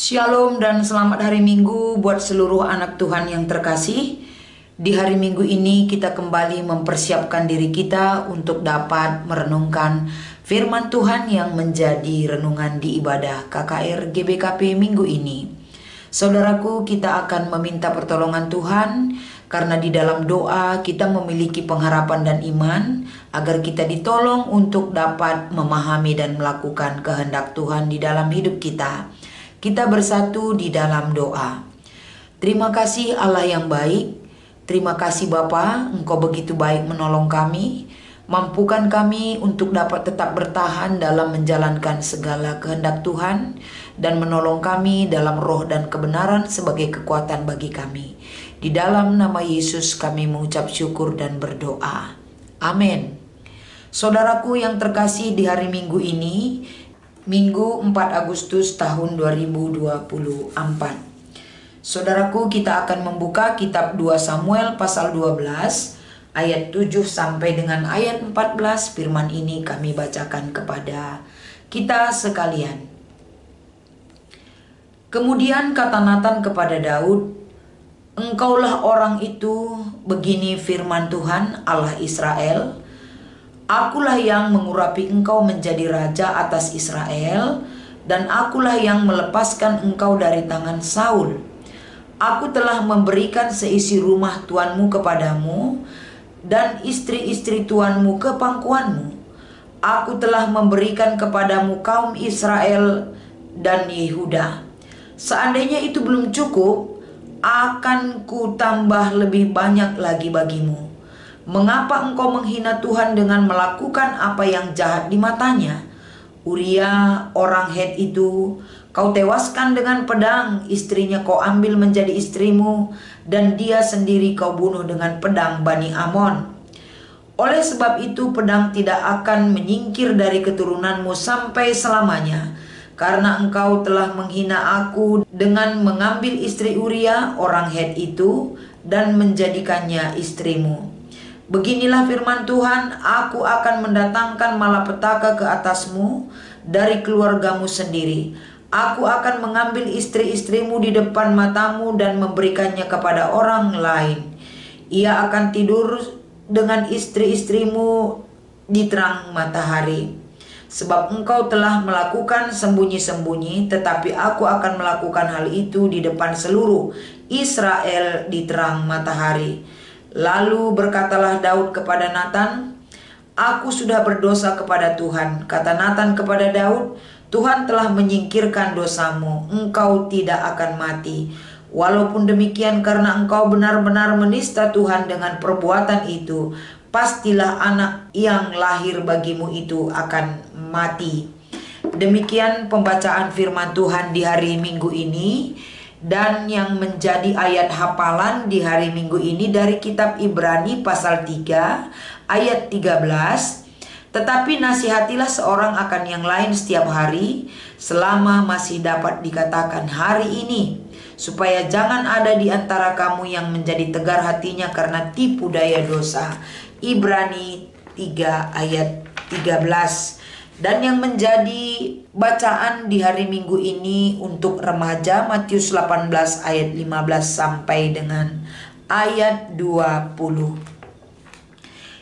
Shalom dan selamat hari Minggu buat seluruh anak Tuhan yang terkasih. Di hari Minggu ini kita kembali mempersiapkan diri kita untuk dapat merenungkan firman Tuhan yang menjadi renungan di ibadah KKR GBKP minggu ini. Saudaraku, kita akan meminta pertolongan Tuhan karena di dalam doa kita memiliki pengharapan dan iman agar kita ditolong untuk dapat memahami dan melakukan kehendak Tuhan di dalam hidup kita. Kita bersatu di dalam doa. Terima kasih Allah yang baik. Terima kasih Bapa, Engkau begitu baik menolong kami. Mampukan kami untuk dapat tetap bertahan dalam menjalankan segala kehendak Tuhan. Dan menolong kami dalam roh dan kebenaran sebagai kekuatan bagi kami. Di dalam nama Yesus kami mengucap syukur dan berdoa. Amin. Saudaraku yang terkasih, di hari Minggu ini, Minggu 4 Agustus tahun 2024. Saudaraku, kita akan membuka kitab 2 Samuel pasal 12 ayat 7 sampai dengan ayat 14. Firman ini kami bacakan kepada kita sekalian. Kemudian kata Natan kepada Daud, "Engkaulah orang itu, begini firman Tuhan Allah Israel, Akulah yang mengurapi engkau menjadi raja atas Israel, dan akulah yang melepaskan engkau dari tangan Saul. Aku telah memberikan seisi rumah tuanmu kepadamu, dan istri-istri tuanmu ke pangkuanmu. Aku telah memberikan kepadamu kaum Israel dan Yehuda. Seandainya itu belum cukup, akan ku tambah lebih banyak lagi bagimu. Mengapa engkau menghina Tuhan dengan melakukan apa yang jahat di matanya? Uria orang Het itu kau tewaskan dengan pedang, istrinya kau ambil menjadi istrimu, dan dia sendiri kau bunuh dengan pedang Bani Amon. Oleh sebab itu pedang tidak akan menyingkir dari keturunanmu sampai selamanya, karena engkau telah menghina aku dengan mengambil istri Uria orang Het itu dan menjadikannya istrimu. Beginilah firman Tuhan, aku akan mendatangkan malapetaka ke atasmu dari keluargamu sendiri. Aku akan mengambil istri-istrimu di depan matamu dan memberikannya kepada orang lain. Ia akan tidur dengan istri-istrimu di terang matahari. Sebab engkau telah melakukan sembunyi-sembunyi, tetapi aku akan melakukan hal itu di depan seluruh Israel di terang matahari." Lalu berkatalah Daud kepada Natan, "Aku sudah berdosa kepada Tuhan." Kata Natan kepada Daud, "Tuhan telah menyingkirkan dosamu, engkau tidak akan mati. Walaupun demikian, karena engkau benar-benar menista Tuhan dengan perbuatan itu, pastilah anak yang lahir bagimu itu akan mati." Demikian pembacaan firman Tuhan di hari Minggu ini. Dan yang menjadi ayat hafalan di hari Minggu ini dari kitab Ibrani pasal 3 ayat 13. "Tetapi nasihatilah seorang akan yang lain setiap hari, selama masih dapat dikatakan hari ini, supaya jangan ada di antara kamu yang menjadi tegar hatinya karena tipu daya dosa." Ibrani 3 ayat 13. Dan yang menjadi bacaan di hari Minggu ini untuk remaja, Matius 18 ayat 15 sampai dengan ayat 20.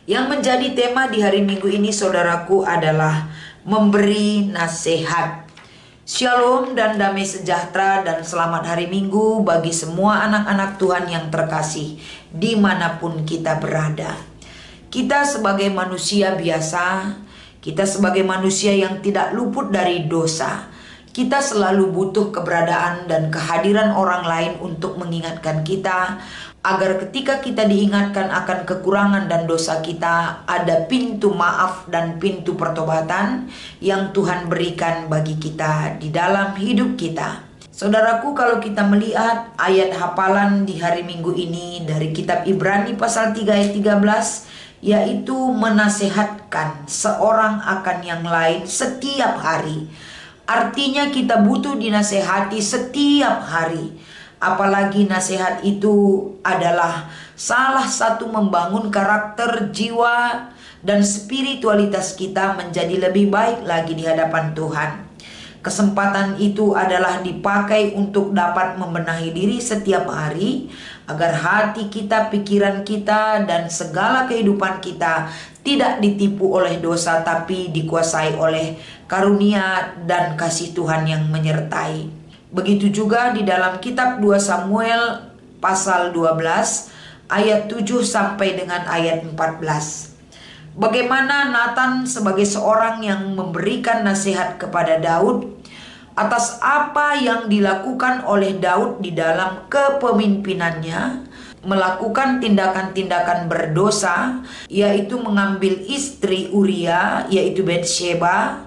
Yang menjadi tema di hari Minggu ini, saudaraku, adalah memberi nasihat. Shalom dan damai sejahtera dan selamat hari Minggu bagi semua anak-anak Tuhan yang terkasih dimanapun kita berada. Kita sebagai manusia biasa, kita sebagai manusia yang tidak luput dari dosa, kita selalu butuh keberadaan dan kehadiran orang lain untuk mengingatkan kita, agar ketika kita diingatkan akan kekurangan dan dosa kita, ada pintu maaf dan pintu pertobatan yang Tuhan berikan bagi kita di dalam hidup kita. Saudaraku, kalau kita melihat ayat hafalan di hari Minggu ini dari kitab Ibrani pasal 3 ayat 13, yaitu menasehatkan seorang akan yang lain setiap hari. Artinya kita butuh dinasehati setiap hari. Apalagi nasihat itu adalah salah satu membangun karakter, jiwa, dan spiritualitas kita menjadi lebih baik lagi di hadapan Tuhan. Kesempatan itu adalah dipakai untuk dapat membenahi diri setiap hari, agar hati kita, pikiran kita, dan segala kehidupan kita tidak ditipu oleh dosa, tapi dikuasai oleh karunia dan kasih Tuhan yang menyertai. Begitu juga di dalam kitab 2 Samuel pasal 12 ayat 7 sampai dengan ayat 14. Bagaimana Nathan sebagai seorang yang memberikan nasihat kepada Daud atas apa yang dilakukan oleh Daud di dalam kepemimpinannya, melakukan tindakan-tindakan berdosa, yaitu mengambil istri Uria, yaitu Batsheba,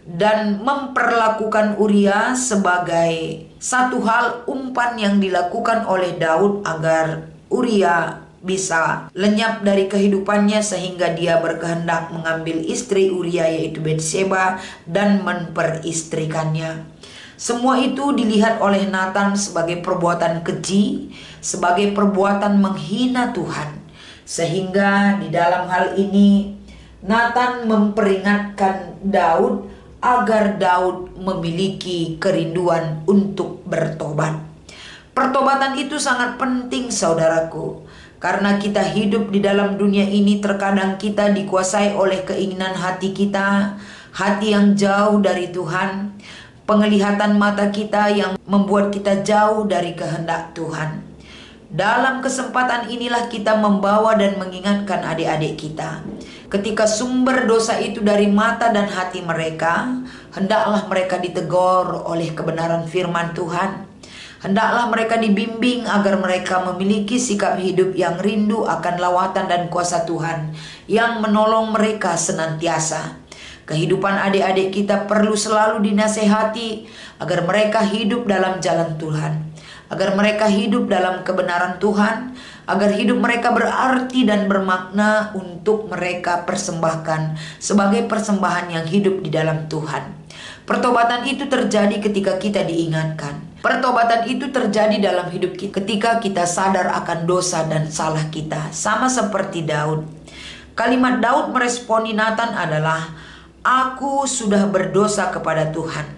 dan memperlakukan Uria sebagai satu hal umpan yang dilakukan oleh Daud agar Uria bisa lenyap dari kehidupannya, sehingga dia berkehendak mengambil istri Uria yaitu Batsheba dan memperistrikannya. Semua itu dilihat oleh Nathan sebagai perbuatan keji, sebagai perbuatan menghina Tuhan. Sehingga di dalam hal ini Nathan memperingatkan Daud agar Daud memiliki kerinduan untuk bertobat. Pertobatan itu sangat penting, saudaraku. Karena kita hidup di dalam dunia ini, terkadang kita dikuasai oleh keinginan hati kita, hati yang jauh dari Tuhan, penglihatan mata kita yang membuat kita jauh dari kehendak Tuhan. Dalam kesempatan inilah kita membawa dan mengingatkan adik-adik kita, ketika sumber dosa itu dari mata dan hati mereka, hendaklah mereka ditegur oleh kebenaran firman Tuhan. Hendaklah mereka dibimbing agar mereka memiliki sikap hidup yang rindu akan lawatan dan kuasa Tuhan yang menolong mereka senantiasa. Kehidupan adik-adik kita perlu selalu dinasehati agar mereka hidup dalam jalan Tuhan, agar mereka hidup dalam kebenaran Tuhan, agar hidup mereka berarti dan bermakna untuk mereka persembahkan sebagai persembahan yang hidup di dalam Tuhan. Pertobatan itu terjadi ketika kita diingatkan. Pertobatan itu terjadi dalam hidup kita ketika kita sadar akan dosa dan salah kita. Sama seperti Daud. Kalimat Daud meresponi Nathan adalah, "Aku sudah berdosa kepada Tuhan."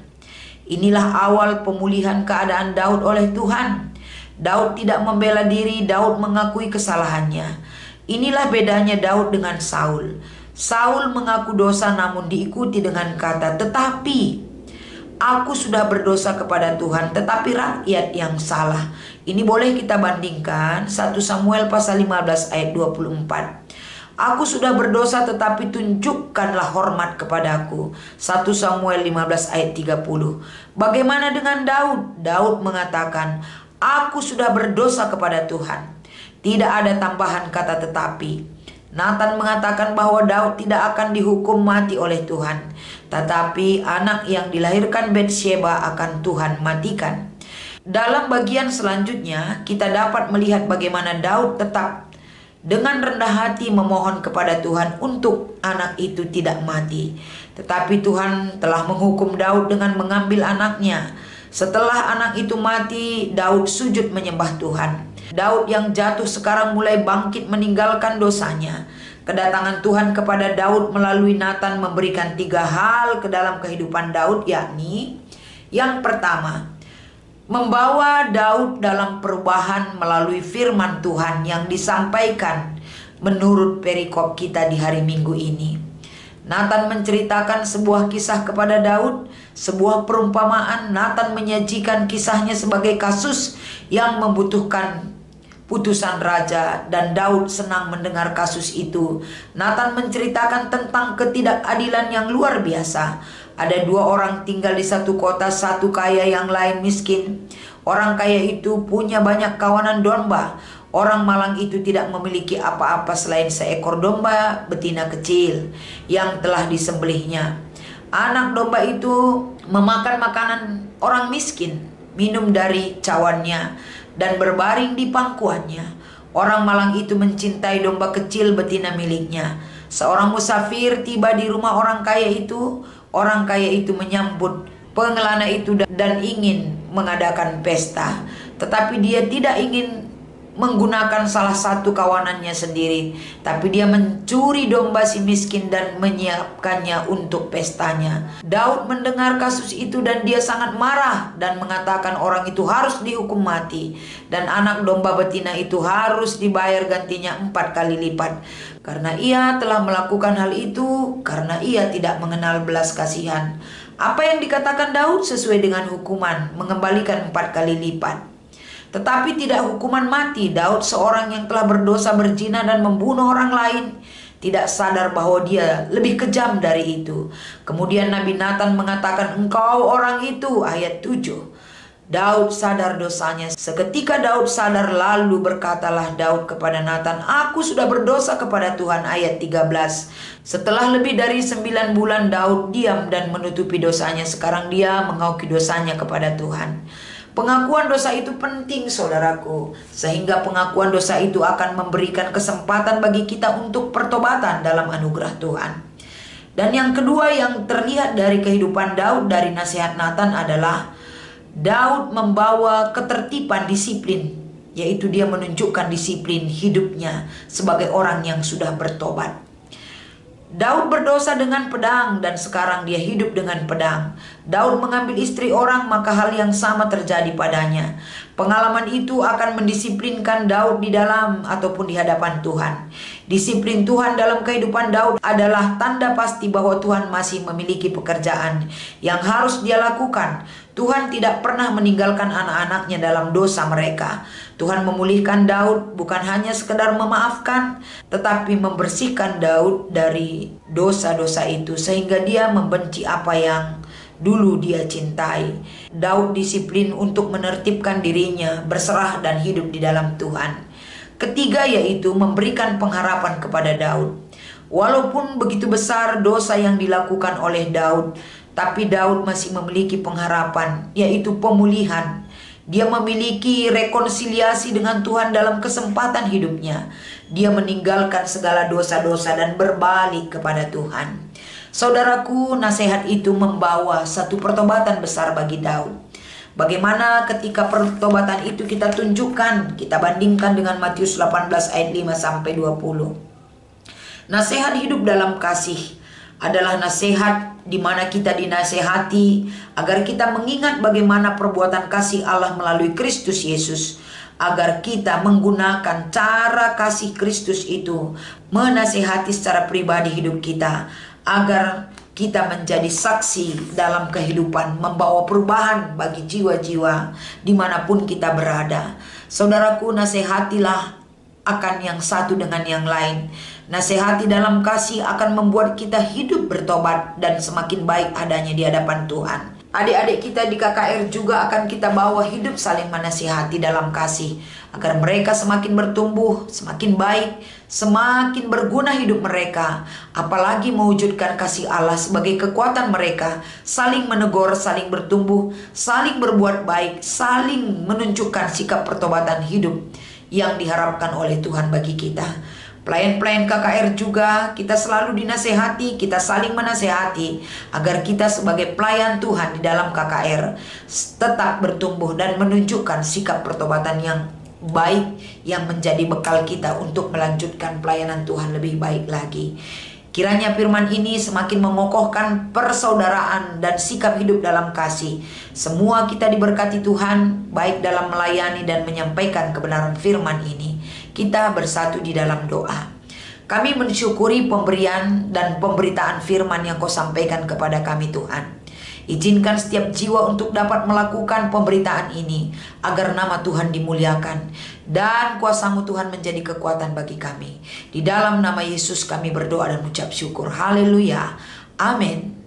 Inilah awal pemulihan keadaan Daud oleh Tuhan. Daud tidak membela diri, Daud mengakui kesalahannya. Inilah bedanya Daud dengan Saul. Saul mengaku dosa namun diikuti dengan kata, "Tetapi aku sudah berdosa kepada Tuhan, tetapi rakyat yang salah." Ini boleh kita bandingkan 1 Samuel pasal 15 ayat 24. "Aku sudah berdosa tetapi tunjukkanlah hormat kepadaku." 1 Samuel 15 ayat 30. Bagaimana dengan Daud? Daud mengatakan, "Aku sudah berdosa kepada Tuhan." Tidak ada tambahan kata tetapi. Nathan mengatakan bahwa Daud tidak akan dihukum mati oleh Tuhan, tetapi anak yang dilahirkan Batsheba akan Tuhan matikan. Dalam bagian selanjutnya kita dapat melihat bagaimana Daud tetap dengan rendah hati memohon kepada Tuhan untuk anak itu tidak mati. Tetapi Tuhan telah menghukum Daud dengan mengambil anaknya. Setelah anak itu mati, Daud sujud menyembah Tuhan. Daud yang jatuh sekarang mulai bangkit meninggalkan dosanya. Kedatangan Tuhan kepada Daud melalui Nathan memberikan 3 hal ke dalam kehidupan Daud, yakni yang pertama, membawa Daud dalam perubahan melalui firman Tuhan yang disampaikan menurut perikop kita di hari Minggu ini. Nathan menceritakan sebuah kisah kepada Daud, sebuah perumpamaan. Nathan menyajikan kisahnya sebagai kasus yang membutuhkan putusan raja, dan Daud senang mendengar kasus itu. Nathan menceritakan tentang ketidakadilan yang luar biasa. Ada 2 orang tinggal di satu kota, satu kaya yang lain miskin. Orang kaya itu punya banyak kawanan domba. Orang malang itu tidak memiliki apa-apa selain seekor domba betina kecil yang telah disembelihnya. Anak domba itu memakan makanan orang miskin, minum dari cawannya, dan berbaring di pangkuannya. Orang malang itu mencintai domba kecil betina miliknya. Seorang musafir tiba di rumah orang kaya itu. Orang kaya itu menyambut pengelana itu dan ingin mengadakan pesta. Tetapi dia tidak ingin menggunakan salah satu kawanannya sendiri, tapi dia mencuri domba si miskin dan menyiapkannya untuk pestanya. Daud mendengar kasus itu dan dia sangat marah dan mengatakan orang itu harus dihukum mati dan anak domba betina itu harus dibayar gantinya 4 kali lipat. Karena ia telah melakukan hal itu, karena ia tidak mengenal belas kasihan. Apa yang dikatakan Daud sesuai dengan hukuman, mengembalikan 4 kali lipat. Tetapi tidak hukuman mati. Daud seorang yang telah berdosa berzina dan membunuh orang lain, tidak sadar bahwa dia lebih kejam dari itu. Kemudian Nabi Nathan mengatakan, engkau orang itu, ayat 7. Daud sadar dosanya. Seketika Daud sadar, lalu berkatalah Daud kepada Nathan, aku sudah berdosa kepada Tuhan, ayat 13. Setelah lebih dari 9 bulan Daud diam dan menutupi dosanya. Sekarang dia mengakui dosanya kepada Tuhan. Pengakuan dosa itu penting, saudaraku, sehingga pengakuan dosa itu akan memberikan kesempatan bagi kita untuk pertobatan dalam anugerah Tuhan. Dan yang kedua yang terlihat dari kehidupan Daud dari nasihat Nathan adalah Daud membawa ketertiban disiplin, yaitu dia menunjukkan disiplin hidupnya sebagai orang yang sudah bertobat. Daud berdosa dengan pedang dan sekarang dia hidup dengan pedang. Daud mengambil istri orang, maka hal yang sama terjadi padanya. Pengalaman itu akan mendisiplinkan Daud di dalam ataupun di hadapan Tuhan. Disiplin Tuhan dalam kehidupan Daud adalah tanda pasti bahwa Tuhan masih memiliki pekerjaan yang harus dia lakukan. Tuhan tidak pernah meninggalkan anak-anaknya dalam dosa mereka. Tuhan memulihkan Daud bukan hanya sekedar memaafkan, tetapi membersihkan Daud dari dosa-dosa itu sehingga dia membenci apa yang dulu dia cintai. Daud disiplin untuk menertibkan dirinya, berserah dan hidup di dalam Tuhan. Ketiga yaitu memberikan pengharapan kepada Daud. Walaupun begitu besar dosa yang dilakukan oleh Daud, tapi Daud masih memiliki pengharapan, yaitu pemulihan. Dia memiliki rekonsiliasi dengan Tuhan dalam kesempatan hidupnya. Dia meninggalkan segala dosa-dosa dan berbalik kepada Tuhan. Saudaraku, nasihat itu membawa satu pertobatan besar bagi Daud. Bagaimana ketika pertobatan itu kita tunjukkan, kita bandingkan dengan Matius 18 ayat 5-20. Nasihat hidup dalam kasih adalah nasihat di mana kita dinasehati agar kita mengingat bagaimana perbuatan kasih Allah melalui Kristus Yesus, agar kita menggunakan cara kasih Kristus itu menasehati secara pribadi hidup kita, agar kita menjadi saksi dalam kehidupan, membawa perubahan bagi jiwa-jiwa dimanapun kita berada. Saudaraku, nasihatilah akan yang satu dengan yang lain. Nasihati dalam kasih akan membuat kita hidup bertobat dan semakin baik adanya di hadapan Tuhan. Adik-adik kita di KKR juga akan kita bawa hidup saling menasihati dalam kasih, agar mereka semakin bertumbuh, semakin baik, semakin berguna hidup mereka, apalagi mewujudkan kasih Allah sebagai kekuatan mereka, saling menegur, saling bertumbuh, saling berbuat baik, saling menunjukkan sikap pertobatan hidup yang diharapkan oleh Tuhan bagi kita. Pelayan-pelayan KKR juga kita selalu dinasehati, kita saling menasehati agar kita sebagai pelayan Tuhan di dalam KKR tetap bertumbuh dan menunjukkan sikap pertobatan yang baik yang menjadi bekal kita untuk melanjutkan pelayanan Tuhan lebih baik lagi. Kiranya firman ini semakin mengokohkan persaudaraan dan sikap hidup dalam kasih. Semua kita diberkati Tuhan, baik dalam melayani dan menyampaikan kebenaran firman ini. Kita bersatu di dalam doa. Kami mensyukuri pemberian dan pemberitaan firman yang Kau sampaikan kepada kami Tuhan. Izinkan setiap jiwa untuk dapat melakukan pemberitaan ini, agar nama Tuhan dimuliakan dan kuasa-Mu Tuhan menjadi kekuatan bagi kami. Di dalam nama Yesus kami berdoa dan mengucap syukur. Haleluya. Amin.